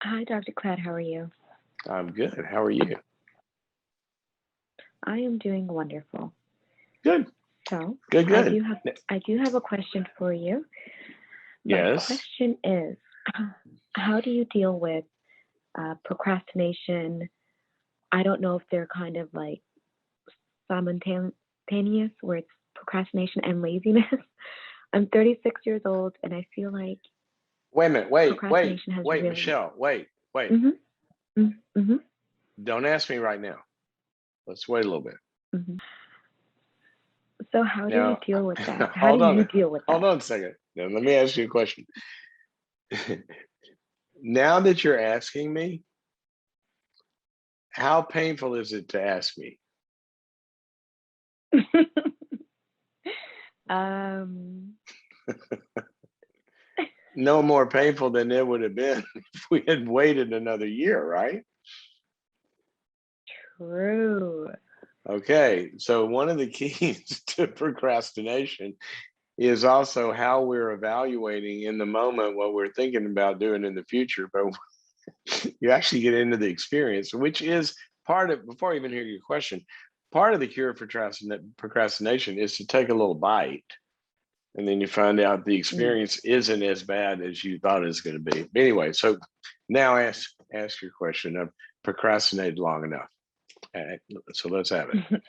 Hi, Dr. Clad. How are you? I'm good. How are you? I am doing wonderful. Good, So, good, I good. do have I do have a question for you. My Yes. question is, how do you deal with procrastination? I don't know if they're kind of like simultaneous, where it's procrastination and laziness. I'm 36 years old, and I feel like Wait a minute. Wait, wait, procrastination has wait, really. Michelle. Wait. Mhm. Mhm. Don't ask me right now. Let's wait a little bit. Mhm. So, how do you Now, deal with that? How do hold you on. deal with Hold that? on a second. Now, let me ask you a question. Now that you're asking me, how painful is it to ask me? um. No more painful than it would have been if we had waited another year, right? True. Okay. So, one of the keys to procrastination is also how we're evaluating in the moment what we're thinking about doing in the future. But you actually get into the experience, which is part of, before I even hear your question, part of the cure for procrastination is to take a little bite. And then you find out the Mm. experience isn't as bad as you thought it was going to be. But anyway, so now ask your question. I've procrastinated long enough. Uh, so let's have it.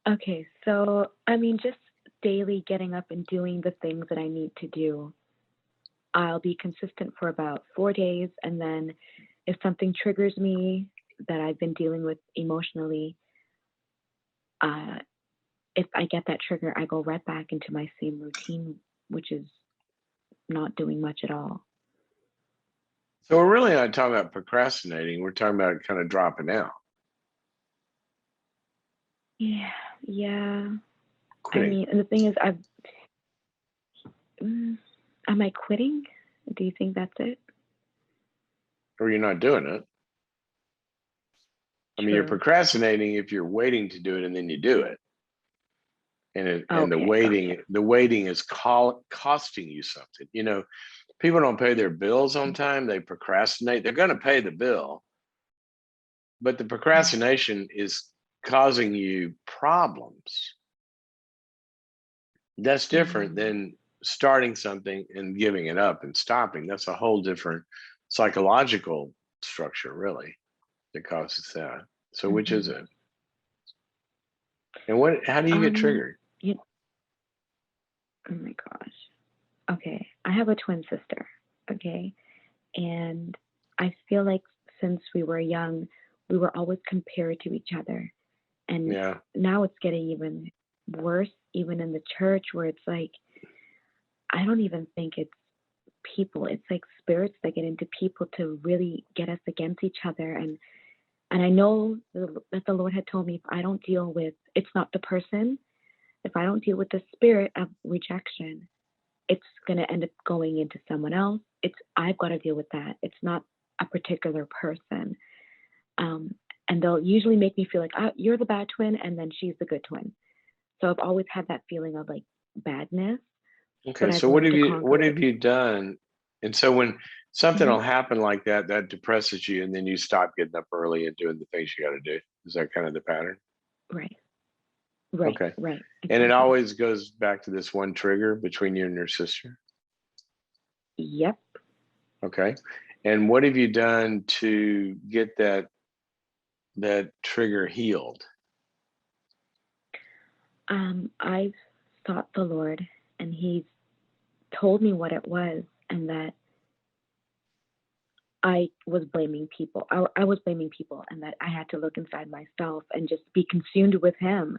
Okay, so I mean, just daily getting up and doing the things that I need to do. I'll be consistent for about 4 days, and then if something triggers me that I've been dealing with emotionally, uh, if I get that trigger, I go right back into my same routine, which is not doing much at all. So we're really not talking about procrastinating. We're talking about kind of dropping out, Yeah, yeah. I quitting. mean, and the thing is, mm, am I quitting? Do you think that's it? Or you're not doing it. I mean, you're True. procrastinating if you're waiting to do it and then you do it, and Okay, gotcha. the waiting is costing you something. People don't pay their bills on time. They procrastinate. They're going to pay the bill, but the Mm. procrastination is causing you problems. That's different Mm. than starting something and giving it up and stopping. That's a whole different psychological structure, really, that causes that. So, which is Mhm. it? And what? How do you get Um, triggered? you, oh my gosh. Okay, I have a twin sister. Okay, and I feel like since we were young, we were always compared to each other, and Yeah. now it's getting even worse, even in the church, where it's like I don't even think it's people. It's like spirits that get into people to really get us against each other, and I know that the Lord had told me if I don't deal with it's not the person, if I don't deal with the spirit of rejection, it's going to end up going into someone else. It's I've got to deal with that. It's not a particular person. Um, and they'll usually make me feel like you're the bad twin, and then she's the good twin. So I've always had that feeling of like badness, but Okay. I've So what learned have to you what conquer it. have you done? And so when something Hmm. will happen like that, that depresses you, and then you stop getting up early and doing the things you got to do. Is that kind of the pattern? Right, right, Okay. right, And it exactly. always goes back to this one trigger between you and your sister. Yep. Okay. And what have you done to get that trigger healed? I've sought the Lord, and He's told me what it was, and that I was blaming people. I was blaming people, and that I had to look inside myself and just be consumed with Him,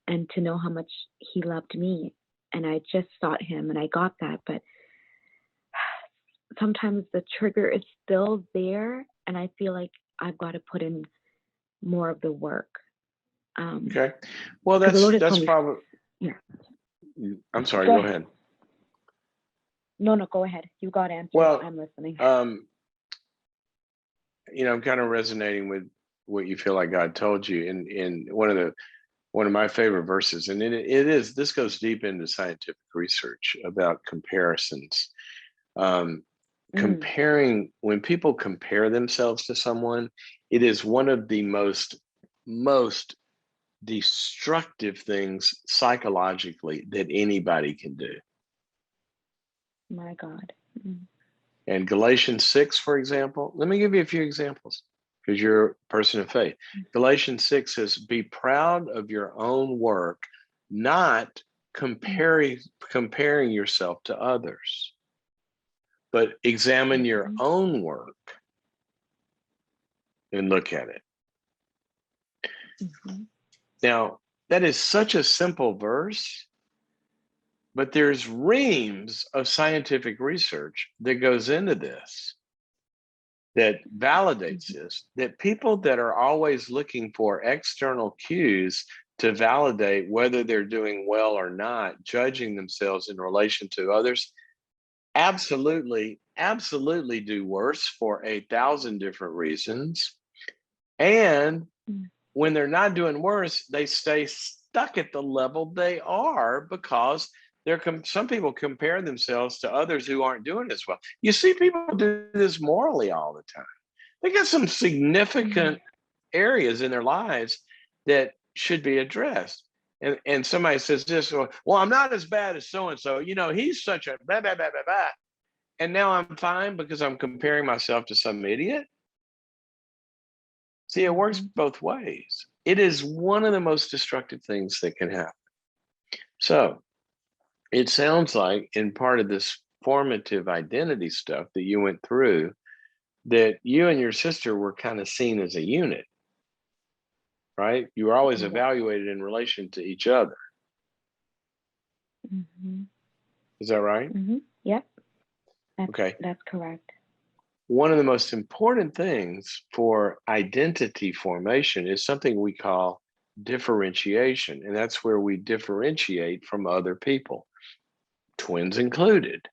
and to know how much He loved me. And I just sought Him, and I got that. But sometimes the trigger is still there, and I feel like I've got to put in more of the work. Okay. Well, Because the Lord has that's told me, probably. yeah, I'm sorry. go Go ahead. ahead. No, no, go ahead. You got answers. Well, I'm listening. um, I'm kind of resonating with what you feel like God told you, and one of my favorite verses, and it is this goes deep into scientific research about comparisons. Um, Mm, when people compare themselves to someone, it is one of the most destructive things psychologically that anybody can do. my God. Mm, And Galatians 6, for example, let me give you a few examples because you're a person of faith. Galatians 6 says, be proud of your own work, not mm, comparing yourself to others, but examine your mhm, own work and look at it. mhm, Now, that is such a simple verse, but there's reams of scientific research that goes into this that validates mhm, this, that people that are always looking for external cues to validate whether they're doing well or not, judging themselves in relation to others, absolutely do worse for 1,000 different reasons. And mm, when they're not doing worse, they stay stuck at the level they are because some people compare themselves to others who aren't doing as well. You see people do this morally all the time. They got some mm, significant areas in their lives that should be addressed. And somebody says this, well, I'm not as bad as so and so. He's such a blah, blah, blah, blah, blah. And now I'm fine because I'm comparing myself to some idiot. See, it works mhm, both ways. It is one of the most destructive things that can happen. So it sounds like in part of this formative identity stuff that you went through, that you and your sister were kind of seen as a unit, right? You were always yeah, evaluated in relation to each other. mhm, Is that right? mhm, yep, that's Okay. that's correct. One of the most important things for identity formation is something we call differentiation. And that's where we differentiate from other people, twins included.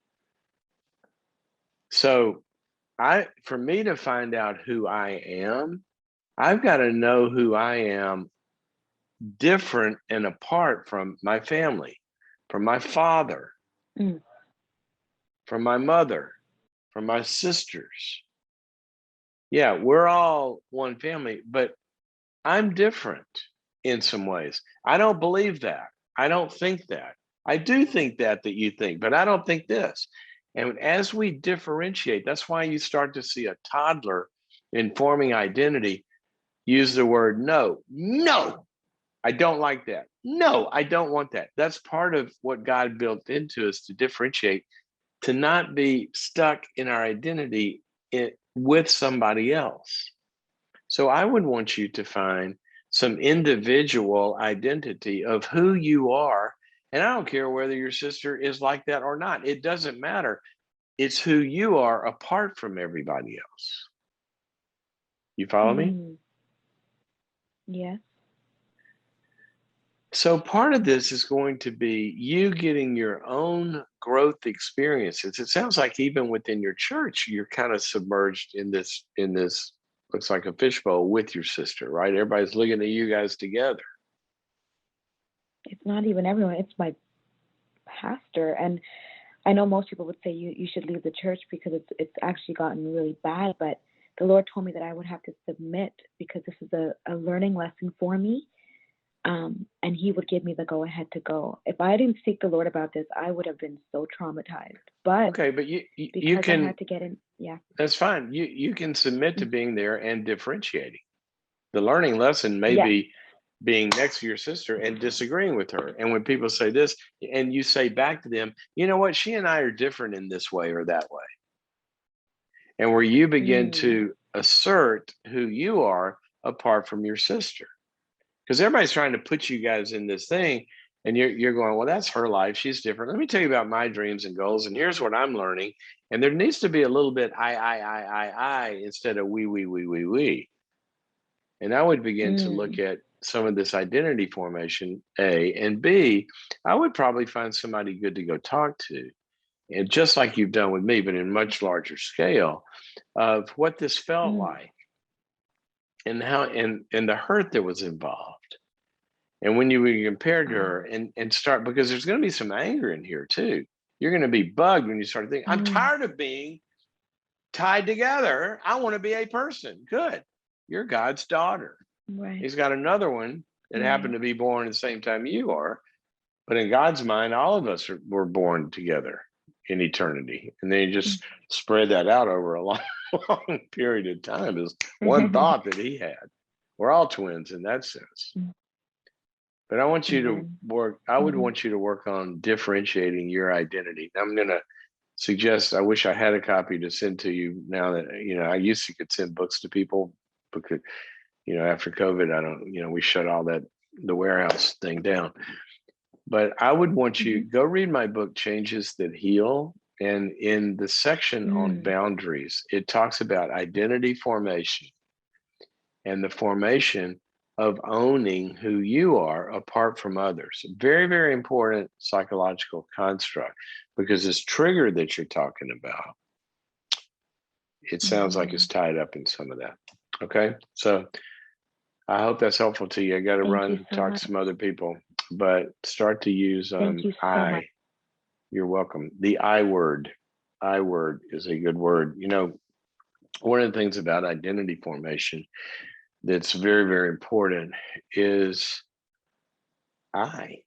So for me to find out who I am, I've got to know who I am different and apart from my family, from my father, Mm, from my mother, from my sisters. Yeah, we're all one family, but I'm different in some ways. I don't believe that. I don't think that. I do think that you think, but I don't think this. And as we differentiate, that's why you start to see a toddler in forming identity use the word no. No, I don't like that. No, I don't want that. That's part of what God built into us to differentiate, to not be stuck in our identity with somebody else. So I would want you to find some individual identity of who you are. And I don't care whether your sister is like that or not. It doesn't matter. It's who you are apart from everybody else. You follow me? mm, yes, So part of this is going to be you getting your own growth experiences. It sounds like even within your church, you're kind of submerged in this looks like a fishbowl with your sister, right? Everybody's looking at you guys together. it's not even everyone. It's my pastor, and I know most people would say you should leave the church because it's actually gotten really bad. But the Lord told me that I would have to submit because this is a learning lesson for me. And He would give me the go ahead to go. If I didn't seek the Lord about this, I would have been so traumatized. But Okay, but you because I can, had to get in, yeah, that's fine. You can submit to mm, being there and differentiating. The learning lesson may yes, be being next to your sister and disagreeing with her. And when people say this, and you say back to them, you know what, she and I are different in this way or that way. And where you begin mm, to assert who you are apart from your sister. Because everybody's trying to put you guys in this thing, and you're going, well, that's her life. She's different. Let me tell you about my dreams and goals, and here's what I'm learning. And there needs to be a little bit I instead of we. And I would begin to look mm, at some of this identity formation, A, and B, I would probably find somebody good to go talk to. And just like you've done with me, but in much larger scale, of what this felt mm, like and how and the hurt that was involved. And when you were compared to her wow, and start, because there's going to be some anger in here too. You're going to be bugged when you start thinking, I'm mm, tired of being tied together. I want to be a person. Good. You're God's daughter. Right. He's got another one that happened Right. to be born at the same time you are. But in God's mind, all of us were born together in eternity. And then he just spread that out over a long, long period of time. Is one thought that he had. We're all twins in that sense. But I want you to work, I would want you to work on differentiating your identity. I'm going to suggest, I wish I had a copy to send to you now that, I used to could send books to people because, after COVID, I don't, we shut all that, the warehouse thing down. But I would want you go read my book, Changes That Heal. And in the section on boundaries, it talks about identity formation and the formation of owning who you are apart from others. Very, very important psychological construct, because this trigger that you're talking about, it sounds like it's tied up in some of that. Okay. So I hope that's helpful to you. I got to run, talk to some other people, but start to use Thank you so much. You're welcome. The I word. I word is a good word. One of the things about identity formation that's very, very important is I.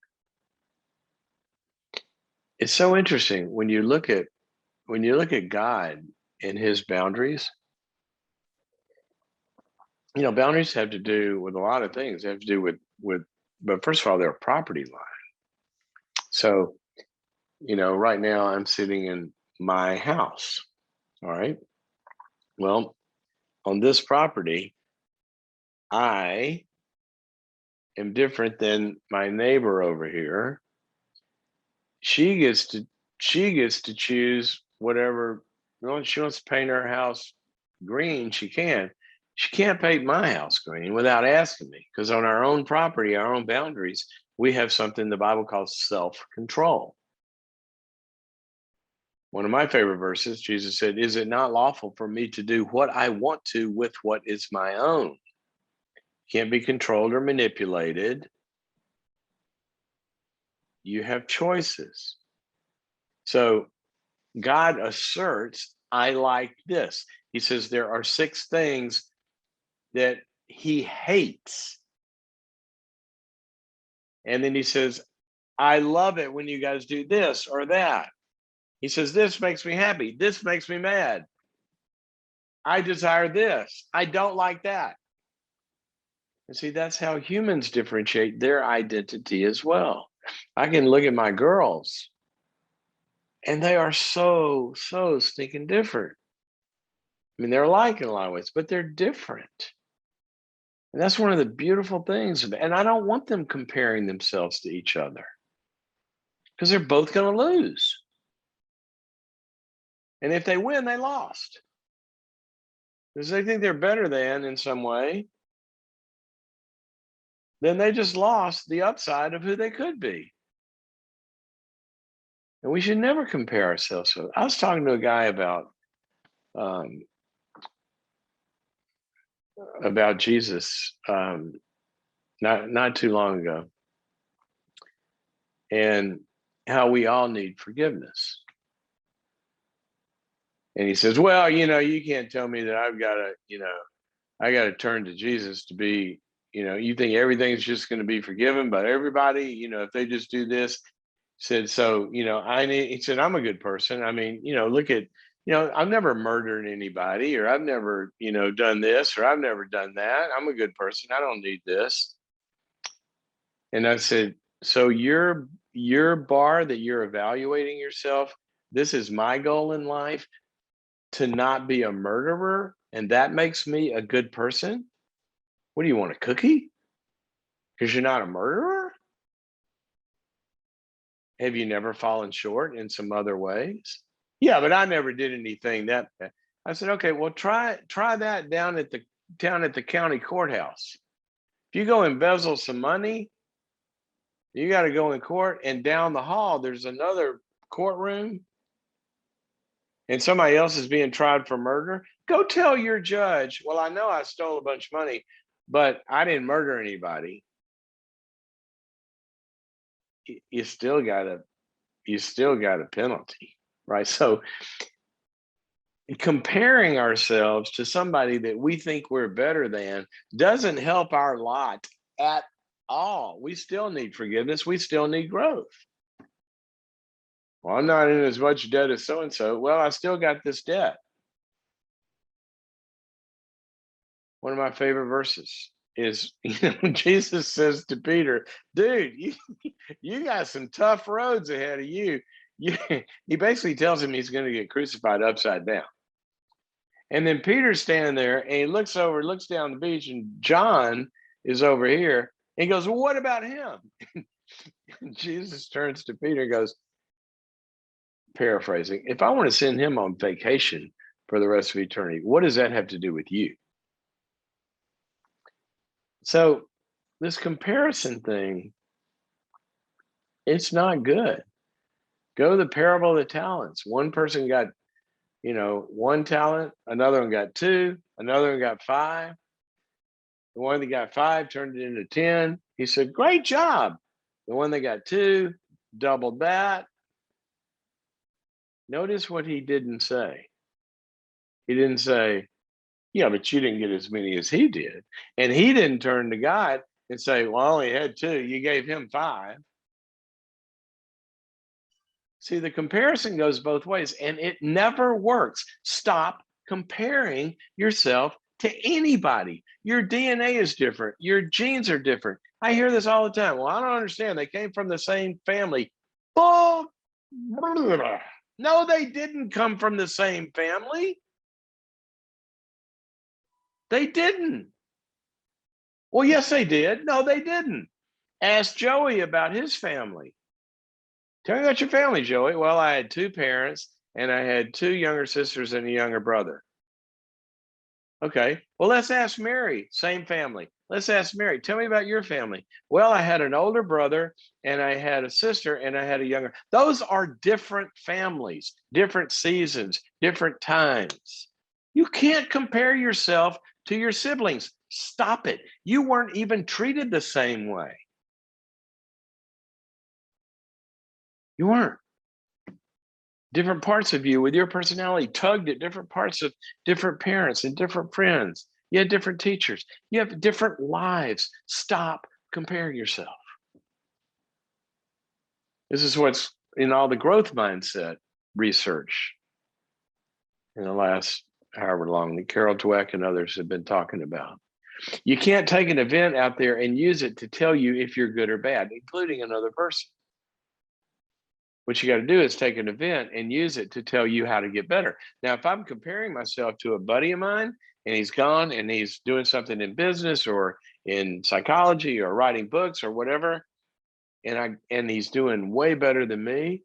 It's so interesting when you look at God and his boundaries. Boundaries have to do with a lot of things. They have to do with but first of all, they're a property line. So, right now I'm sitting in my house. All right. Well, on this property, I am different than my neighbor over here. She gets to choose whatever. She wants to paint her house green. She can. She can't paint my house green without asking me, because on our own property, our own boundaries, we have something the Bible calls self-control. One of my favorite verses, Jesus said, "Is it not lawful for me to do what I want to with what is my own?" Can't be controlled or manipulated. You have choices. So God asserts, I like this. He says there are 6 things that he hates. And then he says, I love it when you guys do this or that. He says, this makes me happy. This makes me mad. I desire this. I don't like that. And see, that's how humans differentiate their identity as well. I can look at my girls, and they are so stinking different. I mean, they're alike in a lot of ways, but they're different. And that's one of the beautiful things. And I don't want them comparing themselves to each other, because they're both going to lose. And if they win, they lost, because they think they're better than in some way. Then they just lost the upside of who they could be. And we should never compare ourselves with. I was talking to a guy about Jesus not too long ago, and how we all need forgiveness. And he says, well, you can't tell me that I've got to, I got to turn to Jesus to be, you think everything's just going to be forgiven by everybody, if they just do this. Said, so, he said, I'm a good person. I mean, look at, I've never murdered anybody, or I've never, done this, or I've never done that. I'm a good person. I don't need this. And I said, so your bar that you're evaluating yourself, this is my goal in life, to not be a murderer, and that makes me a good person? What do you want, a cookie? Because you're not a murderer? Have you never fallen short in some other ways? Yeah, but I never did anything that bad. I said, okay, well, try that down at the county courthouse. If you go embezzle some money, you got to go in court, and down the hall there's another courtroom, and somebody else is being tried for murder. Go tell your judge, well, I know I stole a bunch of money, but I didn't murder anybody. You still got a penalty, right? So comparing ourselves to somebody that we think we're better than doesn't help our lot at all. We still need forgiveness. We still need growth. Well, I'm not in as much debt as so and so. Well, I still got this debt. One of my favorite verses is, Jesus says to Peter, dude, you got some tough roads ahead of you. He basically tells him he's going to get crucified upside down. And then Peter's standing there and he looks down the beach, and John is over here. And he goes, well, what about him? Jesus turns to Peter and goes, paraphrasing, if I want to send him on vacation for the rest of eternity, what does that have to do with you? So this comparison thing, it's not good. Go to the parable of the talents. One person got, one talent, another one got two, another one got five. The one that got five turned it into 10. He said, great job. The one that got two doubled that. Notice what he didn't say. He didn't say, yeah, but you didn't get as many as he did. And he didn't turn to God and say, well, I only had two. You gave him five. See, the comparison goes both ways, and it never works. Stop comparing yourself to anybody. Your DNA is different. Your genes are different. I hear this all the time. Well, I don't understand. They came from the same family. Bull. No, they didn't come from the same family. They didn't. Well, yes, they did. No, they didn't. Ask Joey about his family. Tell me about your family, Joey. Well, I had two parents and I had two younger sisters and a younger brother. Okay. Well, let's ask Mary, same family. Let's ask Mary, tell me about your family. Well, I had an older brother and I had a sister and I had a younger. Those are different families, different seasons, different times. You can't compare yourself to your siblings. Stop it. You weren't even treated the same way. You weren't. Different parts of you with your personality tugged at different parts of different parents and different friends. You had different teachers. You have different lives. Stop comparing yourself. This is what's in all the growth mindset research in the last however long that Carol Dweck and others have been talking about. You can't take an event out there and use it to tell you if you're good or bad, including another person. What you got to do is take an event and use it to tell you how to get better. Now, if I'm comparing myself to a buddy of mine and he's gone and he's doing something in business or in psychology or writing books or whatever, and he's doing way better than me,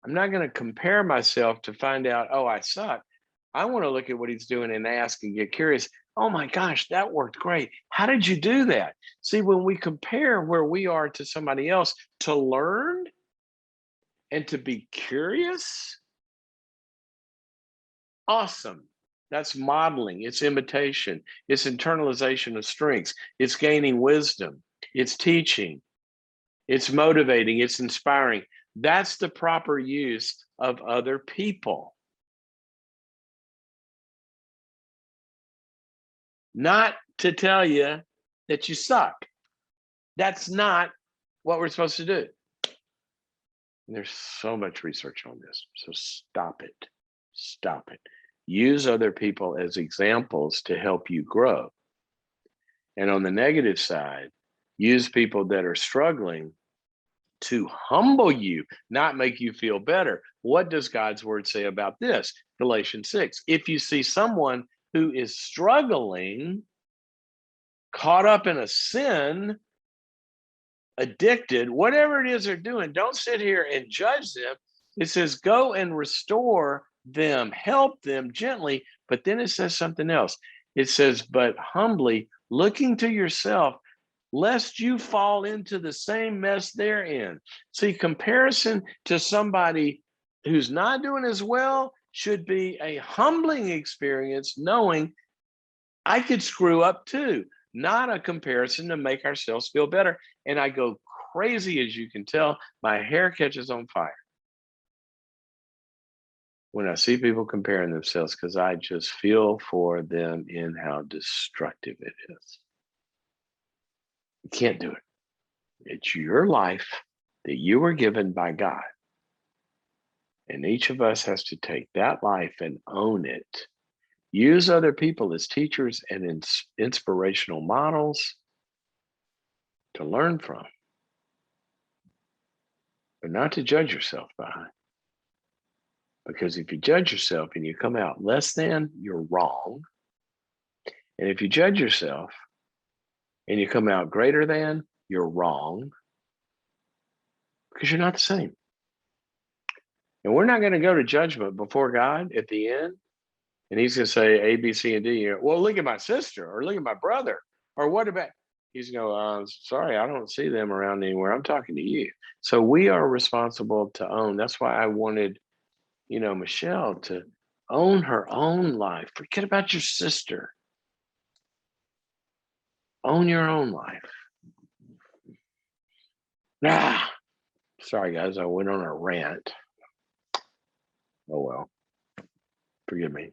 I'm not going to compare myself to find out, oh, I suck. I want to look at what he's doing and ask and get curious. Oh my gosh, that worked great. How did you do that? See, when we compare where we are to somebody else to learn and to be curious, awesome. That's modeling, it's imitation, it's internalization of strengths, it's gaining wisdom, it's teaching, it's motivating, it's inspiring. That's the proper use of other people. Not to tell you that you suck. That's not what we're supposed to do. And there's so much research on this. So stop it. Stop it. Use other people as examples to help you grow. And on the negative side, use people that are struggling to humble you, not make you feel better. What does God's word say about this? Galatians 6. If you see someone who is struggling, caught up in a sin, addicted, whatever it is they're doing, don't sit here and judge them. It says, go and restore them, help them gently. But then it says something else. It says, but humbly, looking to yourself, lest you fall into the same mess they're in. See, comparison to somebody who's not doing as well should be a humbling experience, knowing I could screw up too, not a comparison to make ourselves feel better. And I go crazy, as you can tell, my hair catches on fire. when I see people comparing themselves because I just feel for them in how destructive it is. You can't do it. It's your life that you were given by God. And each of us has to take that life and own it. Use other people as teachers and inspirational models to learn from, but not to judge yourself by. Because if you judge yourself and you come out less than, you're wrong. And if you judge yourself and you come out greater than, you're wrong because you're not the same. And we're not going to go to judgment before God at the end. And he's going to say A, B, C, and D. Well, look at my sister or look at my brother. Or what about, he's going to go, sorry, I don't see them around anywhere. I'm talking to you. So we are responsible to own. That's why I wanted, Michelle to own her own life. Forget about your sister. Own your own life. Sorry, guys, I went on a rant. Oh, well, forgive me.